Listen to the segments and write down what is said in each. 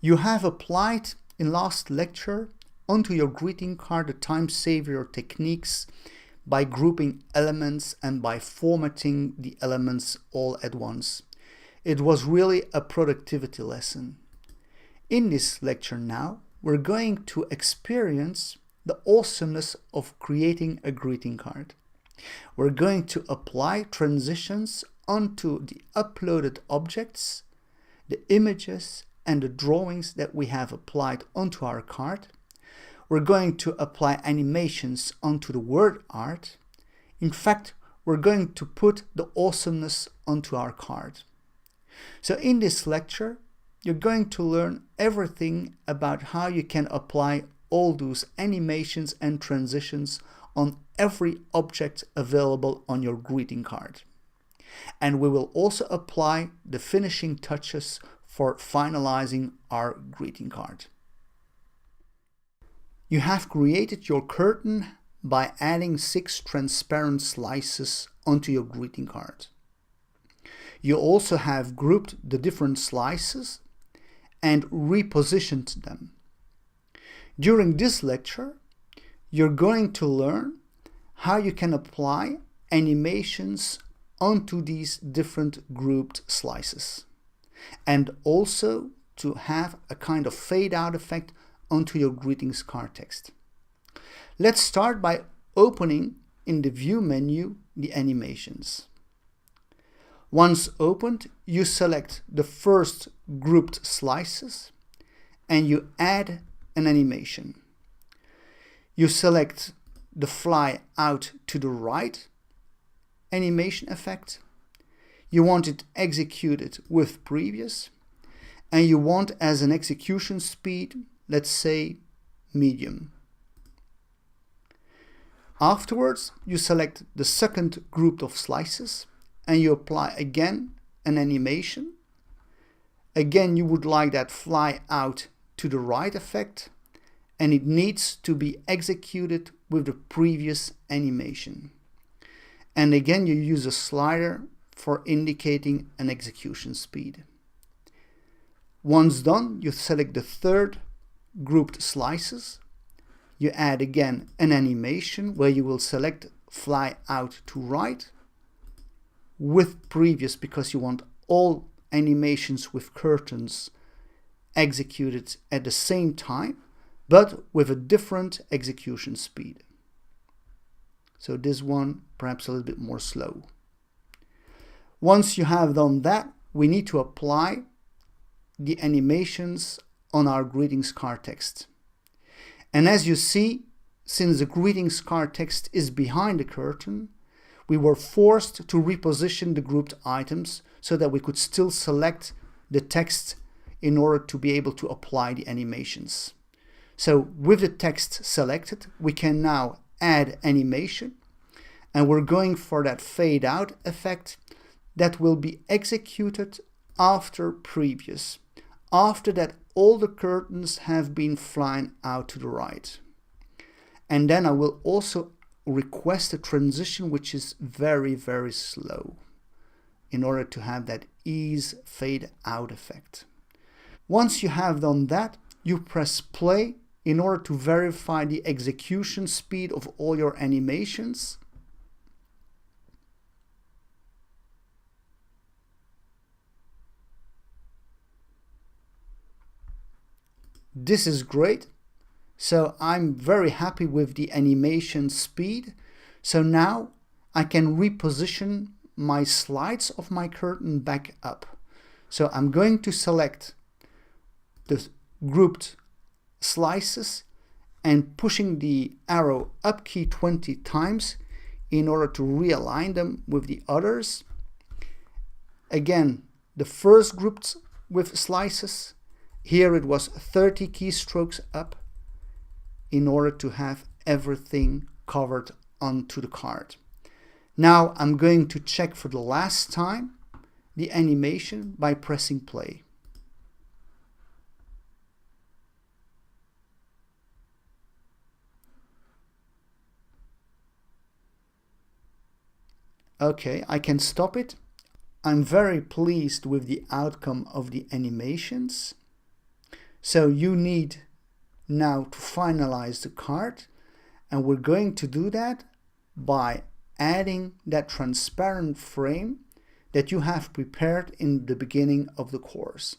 You have applied in last lecture onto your greeting card the time saver techniques by grouping elements and by formatting the elements all at once. It was really a productivity lesson. In this lecture now, we're going to experience the awesomeness of creating a greeting card. We're going to apply transitions onto the uploaded objects, the images and the drawings that we have applied onto our card. We're going to apply animations onto the word art. In fact, we're going to put the awesomeness onto our card. So in this lecture, you're going to learn everything about how you can apply all those animations and transitions on every object available on your greeting card. And we will also apply the finishing touches for finalizing our greeting card. You have created your curtain by adding 6 transparent slices onto your greeting card. You also have grouped the different slices and repositioned them. During this lecture, you're going to learn how you can apply animations onto these different grouped slices, and also to have a kind of fade out effect onto your greetings card text. Let's start by opening in the view menu the animations. Once opened, you select the first grouped slices and you add an animation. You select the fly out to the right animation effect. You want it executed with previous, and you want as an execution speed, let's say medium. Afterwards, you select the second group of slices and you apply again an animation. Again, you would like that fly out to the right effect, and it needs to be executed with the previous animation. And again, you use a slider for indicating an execution speed. Once done, you select the third grouped slices. You add again an animation where you will select fly out to right with previous, because you want all animations with curtains executed at the same time, but with a different execution speed. So this one perhaps a little bit more slow. Once you have done that, we need to apply the animations on our greetings card text. And as you see, since the greetings card text is behind the curtain, we were forced to reposition the grouped items so that we could still select the text in order to be able to apply the animations. So with the text selected, we can now add animation, and we're going for that fade out effect that will be executed after previous. After that, all the curtains have been flying out to the right. And then I will also request a transition which is very, very slow in order to have that ease fade out effect. Once you have done that, you press play in order to verify the execution speed of all your animations. This is great. So I'm very happy with the animation speed. So now I can reposition my slides of my curtain back up. So I'm going to select the grouped slices and pushing the arrow up key 20 times in order to realign them with the others. Again, the first grouped with slices, here it was 30 keystrokes up in order to have everything covered onto the card. Now I'm going to check for the last time the animation by pressing play. Okay, I can stop it. I'm very pleased with the outcome of the animations. So you need now to finalize the card, and we're going to do that by adding that transparent frame that you have prepared in the beginning of the course.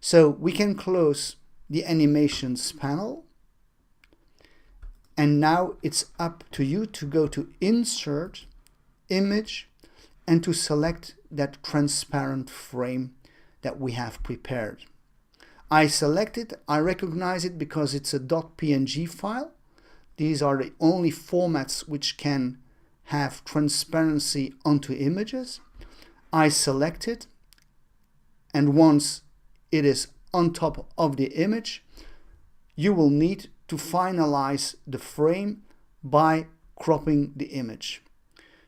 So we can close the animations panel, and now it's up to you to go to Insert, Image, and to select that transparent frame that we have prepared. I select it, I recognize it because it's a .png file. These are the only formats which can have transparency onto images. I select it, and once it is on top of the image, you will need to finalize the frame by cropping the image.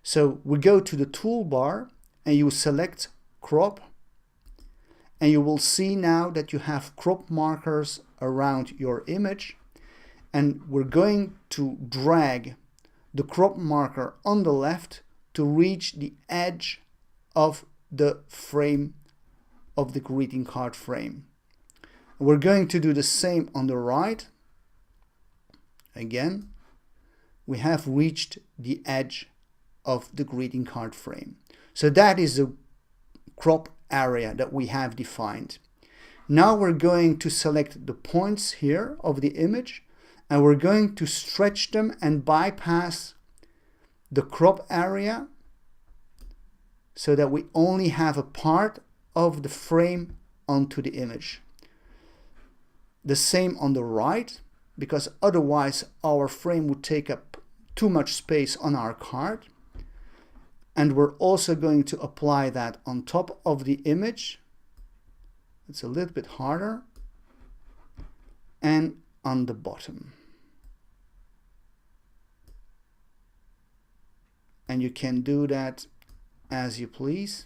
So we go to the toolbar and you select crop, and you will see now that you have crop markers around your image, and we're going to drag the crop marker on the left to reach the edge of the frame of the greeting card frame. We're going to do the same on the right. Again, we have reached the edge of the greeting card frame. So that is the crop area that we have defined. Now we're going to select the points here of the image, and we're going to stretch them and bypass the crop area so that we only have a part of the frame onto the image. The same on the right, because otherwise our frame would take up too much space on our card. And we're also going to apply that on top of the image. It's a little bit harder. And on the bottom. And you can do that as you please.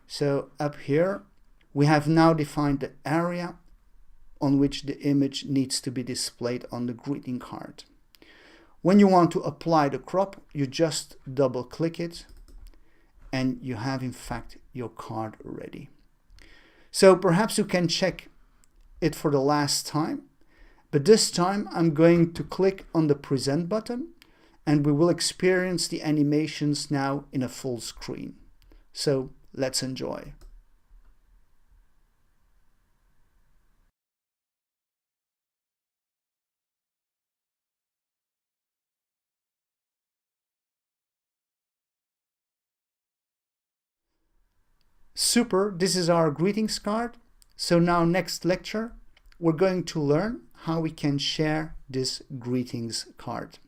So up here, we have now defined the area on which the image needs to be displayed on the greeting card. When you want to apply the crop, you just double click it, and you have in fact your card ready. So perhaps you can check it for the last time, but this time I'm going to click on the present button, and we will experience the animations now in a full screen. So let's enjoy. Super, this is our greetings card. So now next lecture, we're going to learn how we can share this greetings card.